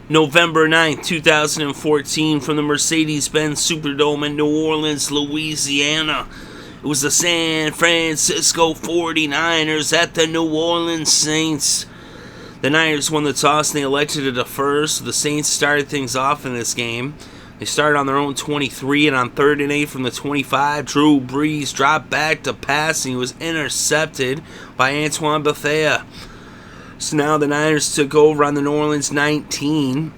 November 9th, 2014, from the Mercedes-Benz Superdome in New Orleans, Louisiana. It was the San Francisco 49ers at the New Orleans Saints. The Niners won the toss and they elected to defer, so the Saints started things off in this game. They started on their own 23, and on 3rd and 8 from the 25, Drew Brees dropped back to pass, and he was intercepted by Anquan Boldin. So now the Niners took over on the New Orleans 19,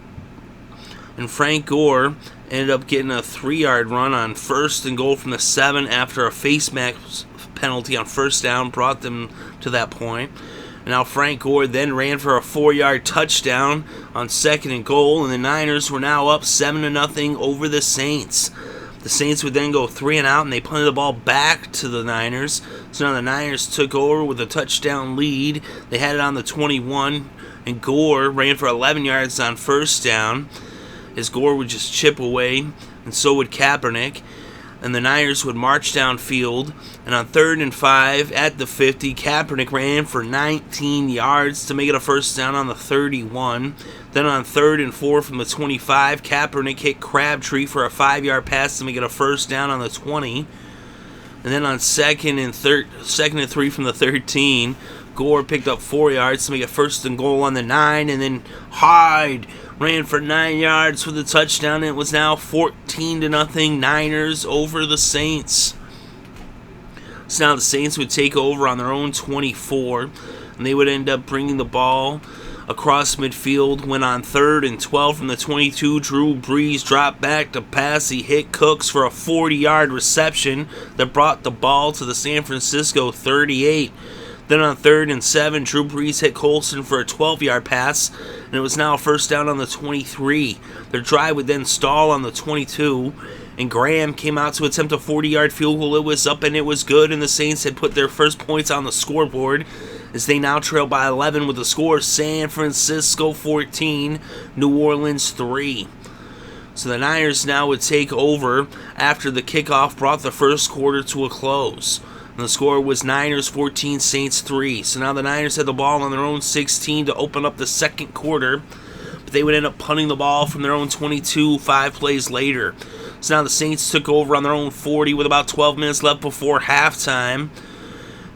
and Frank Gore ended up getting a 3-yard run on 1st and goal from the 7 after a face mask penalty on 1st down brought them to that point. And now Frank Gore then ran for a 4-yard touchdown on 2nd and goal, and the Niners were now up 7-0 over the Saints. The Saints would then go 3 and out, and they punted the ball back to the Niners. So now the Niners took over with a touchdown lead. They had it on the 21, and Gore ran for 11 yards on 1st down, as Gore would just chip away, and so would Kaepernick. And the Niners would march downfield, and on 3rd and 5 at the 50, Kaepernick ran for 19 yards to make it a 1st down on the 31. Then on 3rd and 4 from the 25, Kaepernick hit Crabtree for a 5-yard pass to make it a 1st down on the 20. And then on 2nd and 3 from the 13, Gore picked up 4 yards to make it 1st and goal on the 9, and then Hyde ran for 9 yards for the touchdown, and it was now 14-0 Niners over the Saints. So now the Saints would take over on their own 24, and they would end up bringing the ball across midfield when on 3rd and 12 from the 22, Drew Brees dropped back to pass. He hit Cooks for a 40-yard reception that brought the ball to the San Francisco 38. Then on 3rd and 7, Drew Brees hit Colson for a 12-yard pass, and it was now a 1st down on the 23. Their drive would then stall on the 22, and Graham came out to attempt a 40-yard field goal. It was up and it was good, and the Saints had put their first points on the scoreboard as they now trail by 11 with the score San Francisco 14, New Orleans 3. So the Niners now would take over after the kickoff brought the first quarter to a close. And the score was Niners 14, Saints 3. So now the Niners had the ball on their own 16 to open up the second quarter, but they would end up punting the ball from their own 22 5 plays later. So now the Saints took over on their own 40 with about 12 minutes left before halftime,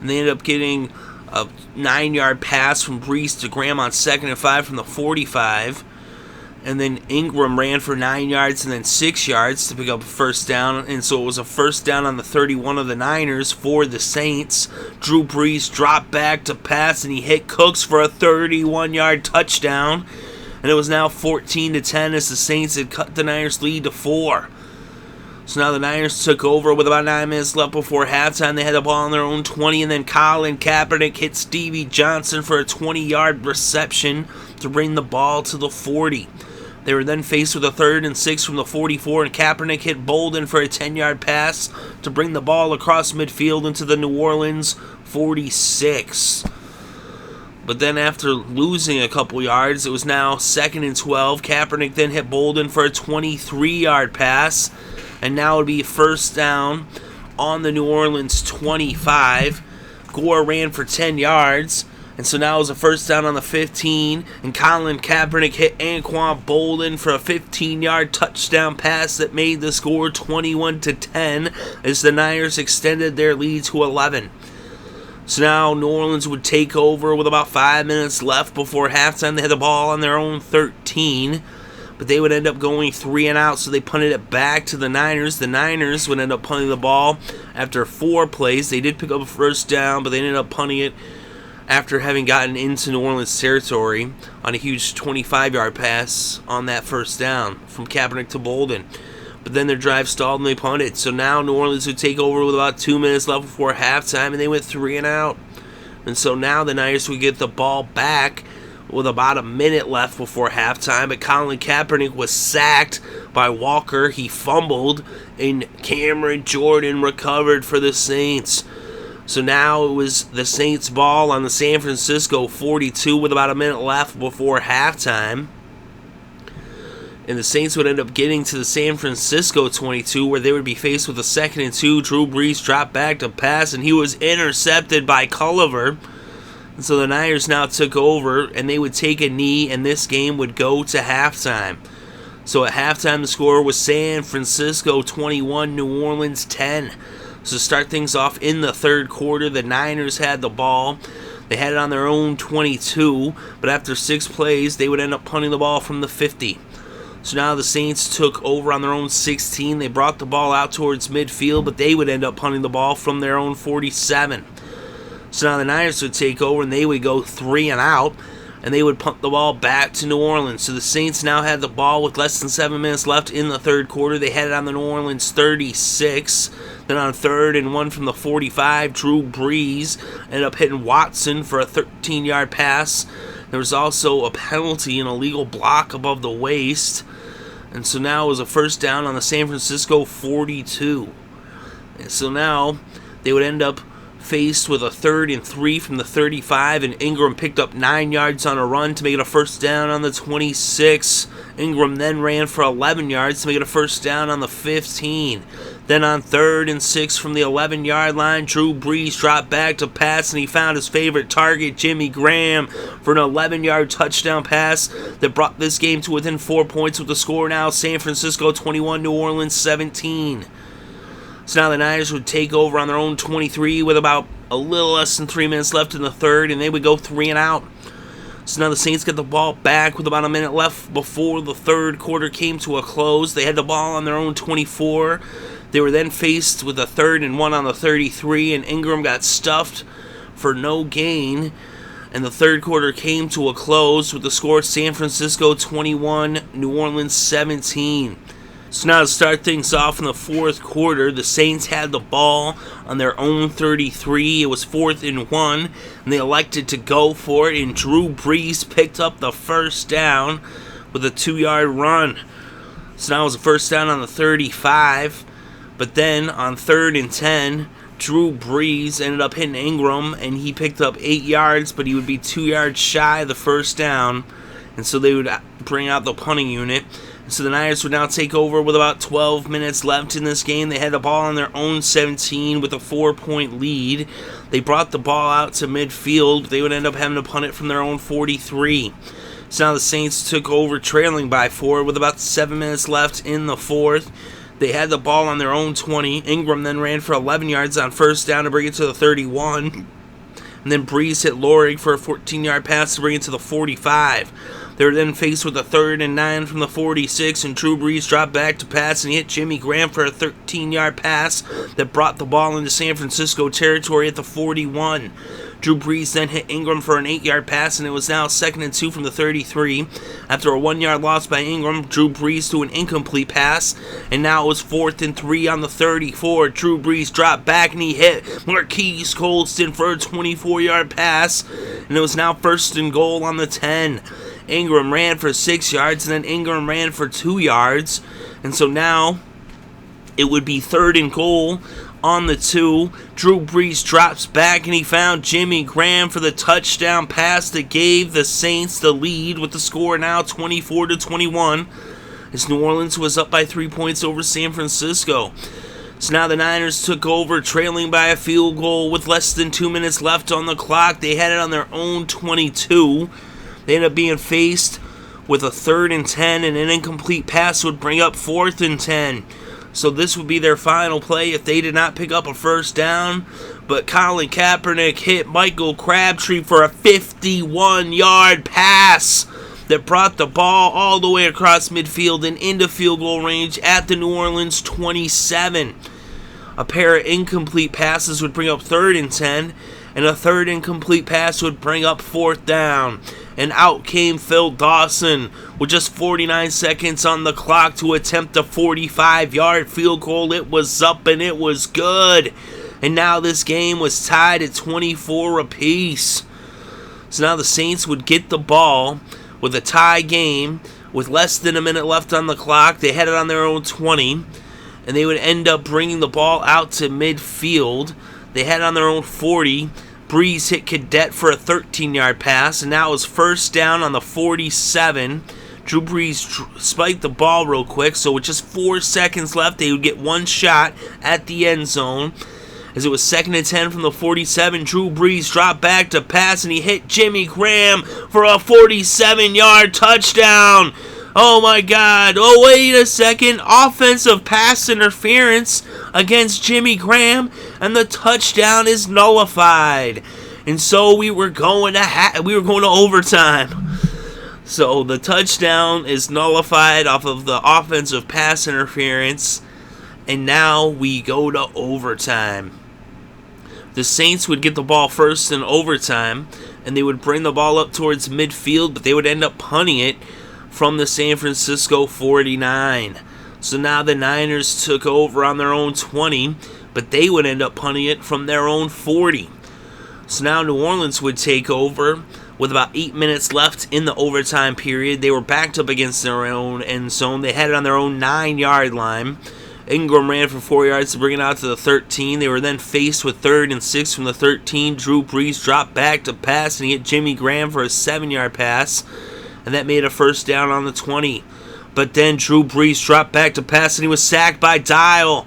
and they ended up getting a 9-yard pass from Brees to Graham on 2nd and 5 from the 45. And then Ingram ran for 9 yards and then 6 yards to pick up a 1st down. And so it was a 1st down on the 31 of the Niners for the Saints. Drew Brees dropped back to pass, and he hit Cooks for a 31-yard touchdown. And it was now 14-10 as the Saints had cut the Niners' lead to 4. So now the Niners took over with about 9 minutes left before halftime. They had the ball on their own 20, and then Colin Kaepernick hit Stevie Johnson for a 20-yard reception to bring the ball to the 40. They were then faced with a 3rd and 6 from the 44, and Kaepernick hit Boldin for a 10-yard pass to bring the ball across midfield into the New Orleans 46. But then after losing a couple yards, it was now 2nd and 12. Kaepernick then hit Boldin for a 23-yard pass, and now it would be 1st down on the New Orleans 25. Gore ran for 10 yards. And so now it was a 1st down on the 15, and Colin Kaepernick hit Anquan Boldin for a 15-yard touchdown pass that made the score 21-10 as the Niners extended their lead to 11. So now New Orleans would take over with about 5 minutes left before halftime. They had the ball on their own 13, but they would end up going 3 and out, so they punted it back to the Niners. The Niners would end up punting the ball after 4 plays. They did pick up a 1st down, but they ended up punting it after having gotten into New Orleans territory on a huge 25-yard pass on that 1st down from Kaepernick to Boldin. But then their drive stalled and they punted. So now New Orleans would take over with about 2 minutes left before halftime, and they went 3 and out. And so now the Niners would get the ball back with about a minute left before halftime, but Colin Kaepernick was sacked by Walker. He fumbled, and Cameron Jordan recovered for the Saints. So now it was the Saints' ball on the San Francisco 42 with about a minute left before halftime. And the Saints would end up getting to the San Francisco 22, where they would be faced with a 2nd and 2. Drew Brees dropped back to pass, and he was intercepted by Culliver. And so the Niners now took over, and they would take a knee, and this game would go to halftime. So at halftime, the score was San Francisco 21, New Orleans 10. So to start things off in the third quarter, the Niners had the ball. They had it on their own 22, but after 6 plays, they would end up punting the ball from the 50. So now the Saints took over on their own 16. They brought the ball out towards midfield, but they would end up punting the ball from their own 47. So now the Niners would take over, and they would go 3 and out, and they would punt the ball back to New Orleans. So the Saints now had the ball with less than 7 minutes left in the third quarter. They had it on the New Orleans 36. Then on 3rd and 1 from the 45, Drew Brees ended up hitting Watson for a 13-yard pass. There was also a penalty, an illegal block above the waist. And so now it was a first down on the San Francisco 42. And so now they would end up faced with a 3rd and 3 from the 35, and Ingram picked up 9 yards on a run to make it a first down on the 26. Ingram then ran for 11 yards to make it a first down on the 15. Then on 3rd and 6 from the 11-yard line, Drew Brees dropped back to pass, and he found his favorite target, Jimmy Graham, for an 11-yard touchdown pass that brought this game to within 4 points, with the score now San Francisco 21, New Orleans 17. So now the Niners would take over on their own 23 with about a little less than 3 minutes left in the third, and they would go 3 and out. So now the Saints get the ball back with about a minute left before the third quarter came to a close. They had the ball on their own 24. They were then faced with a 3rd and 1 on the 33, and Ingram got stuffed for no gain. And the third quarter came to a close with the score San Francisco 21, New Orleans 17. So now to start things off in the fourth quarter, the Saints had the ball on their own 33. It was 4th and 1, and they elected to go for it, and Drew Brees picked up the first down with a 2-yard run. So now it was a first down on the 35, but then on 3rd and 10, Drew Brees ended up hitting Ingram, and he picked up 8 yards, but he would be 2 yards shy of the first down, and so they would bring out the punting unit. So the Niners would now take over with about 12 minutes left in this game. They had the ball on their own 17 with a 4-point lead. They brought the ball out to midfield. They would end up having to punt it from their own 43. So now the Saints took over trailing by 4 with about 7 minutes left in the fourth. They had the ball on their own 20. Ingram then ran for 11 yards on first down to bring it to the 31. And then Brees hit Lorig for a 14-yard pass to bring it to the 45. They were then faced with a 3rd and 9 from the 46, and Drew Brees dropped back to pass and he hit Jimmy Graham for a 13-yard pass that brought the ball into San Francisco territory at the 41. Drew Brees then hit Ingram for an 8-yard pass, and it was now 2nd and 2 from the 33. After a 1-yard loss by Ingram, Drew Brees threw an incomplete pass, and now it was 4th and 3 on the 34. Drew Brees dropped back and he hit Marquise Colston for a 24-yard pass, and it was now 1st and goal on the 10. Ingram ran for 6 yards, and then Ingram ran for 2 yards, and so now it would be 3rd and goal on the 2. Drew Brees drops back, and he found Jimmy Graham for the touchdown pass that gave the Saints the lead, with the score now 24-21, as New Orleans was up by 3 points over San Francisco. So now the Niners took over, trailing by a field goal with less than 2 minutes left on the clock. They had it on their own 22. They ended up being faced with a 3rd and 10, and an incomplete pass would bring up 4th and 10. So this would be their final play if they did not pick up a first down. But Colin Kaepernick hit Michael Crabtree for a 51-yard pass that brought the ball all the way across midfield and into field goal range at the New Orleans 27. A pair of incomplete passes would bring up 3rd and 10, and a 3rd incomplete pass would bring up 4th down. And out came Phil Dawson with just 49 seconds on the clock to attempt a 45-yard field goal. It was up and it was good. And now this game was tied at 24 apiece. So now the Saints would get the ball with a tie game with less than a minute left on the clock. They had it on their own 20, and they would end up bringing the ball out to midfield. They had it on their own 40. Brees hit Cadet for a 13-yard pass, and now it was first down on the 47. Drew Brees spiked the ball real quick, so with just 4 seconds left, they would get one shot at the end zone. As it was 2nd and 10 from the 47, Drew Brees dropped back to pass, and he hit Jimmy Graham for a 47-yard touchdown. Oh my God. Oh, wait a second. Offensive pass interference against Jimmy Graham, and the touchdown is nullified. And so we were going to overtime. So the touchdown is nullified off of the offensive pass interference, and now we go to overtime. The Saints would get the ball first in overtime, and they would bring the ball up towards midfield, but they would end up punting it from the San Francisco 49. So now the Niners took over on their own 20, but they would end up punting it from their own 40. So now New Orleans would take over with about 8 minutes left in the overtime period. They were backed up against their own end zone. They had it on their own 9-yard line. Ingram ran for 4 yards to bring it out to the 13. They were then faced with 3rd and 6 from the 13. Drew Brees dropped back to pass, and he hit Jimmy Graham for a 7-yard pass, and that made a first down on the 20. But then Drew Brees dropped back to pass, and he was sacked by Dial,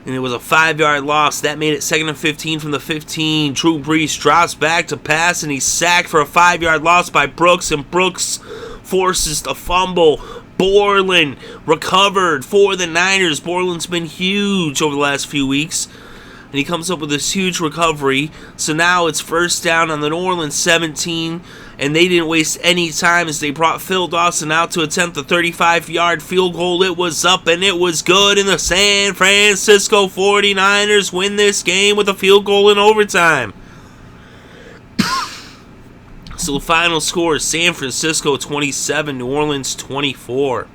and it was a 5-yard loss. That made it 2nd and 15 from the 15. Drew Brees drops back to pass, and he's sacked for a 5-yard loss by Brooks, and Brooks forces the fumble. Borland recovered for the Niners. Borland's been huge over the last few weeks, and he comes up with this huge recovery. So now it's first down on the New Orleans 17, and they didn't waste any time as they brought Phil Dawson out to attempt the 35-yard field goal. It was up and it was good, and the San Francisco 49ers win this game with a field goal in overtime. So the final score is San Francisco 27, New Orleans 24.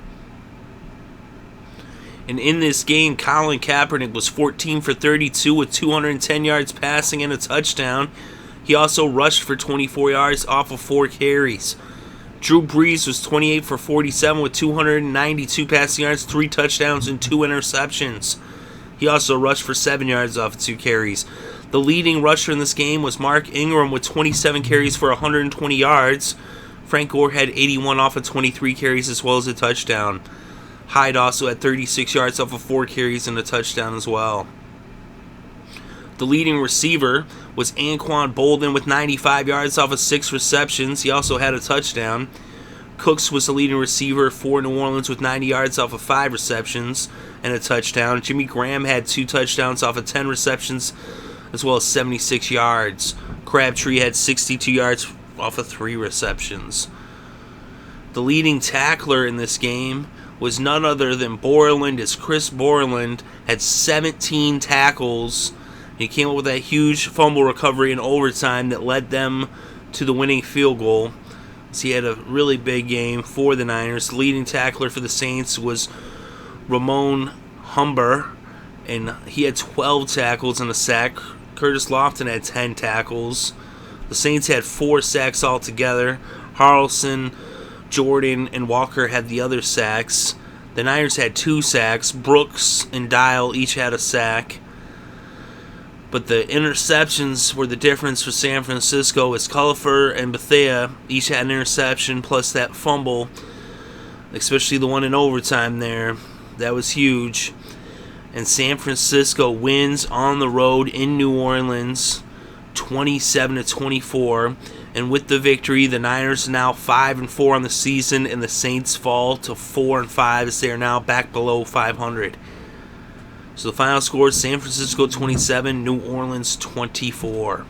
And in this game, Colin Kaepernick was 14 for 32 with 210 yards passing and a touchdown. He also rushed for 24 yards off of 4 carries. Drew Brees was 28 for 47 with 292 passing yards, 3 touchdowns, and 2 interceptions. He also rushed for 7 yards off of 2 carries. The leading rusher in this game was Mark Ingram with 27 carries for 120 yards. Frank Gore had 81 off of 23 carries as well as a touchdown. Hyde also had 36 yards off of 4 carries and a touchdown as well. The leading receiver was Anquan Boldin with 95 yards off of 6 receptions. He also had a touchdown. Cooks was the leading receiver for New Orleans with 90 yards off of 5 receptions and a touchdown. Jimmy Graham had 2 touchdowns off of 10 receptions as well as 76 yards. Crabtree had 62 yards off of 3 receptions. The leading tackler in this game was none other than Borland, as Chris Borland had 17 tackles. He came up with that huge fumble recovery in overtime that led them to the winning field goal. So he had a really big game for the Niners. The leading tackler for the Saints was Ramon Humber, and he had 12 tackles and a sack. Curtis Lofton had 10 tackles. The Saints had 4 sacks altogether. Harrelson, Jordan, and Walker had the other sacks. The Niners had 2 sacks. Brooks and Dial each had a sack. But the interceptions were the difference for San Francisco, as Cullifer and Bethea each had an interception plus that fumble, especially the one in overtime there. That was huge. And San Francisco wins on the road in New Orleans 27-24. And with the victory, the Niners are now 5-4 on the season, and the Saints fall to 4-5 as they are now back below 500. So the final score is San Francisco 27, New Orleans 24.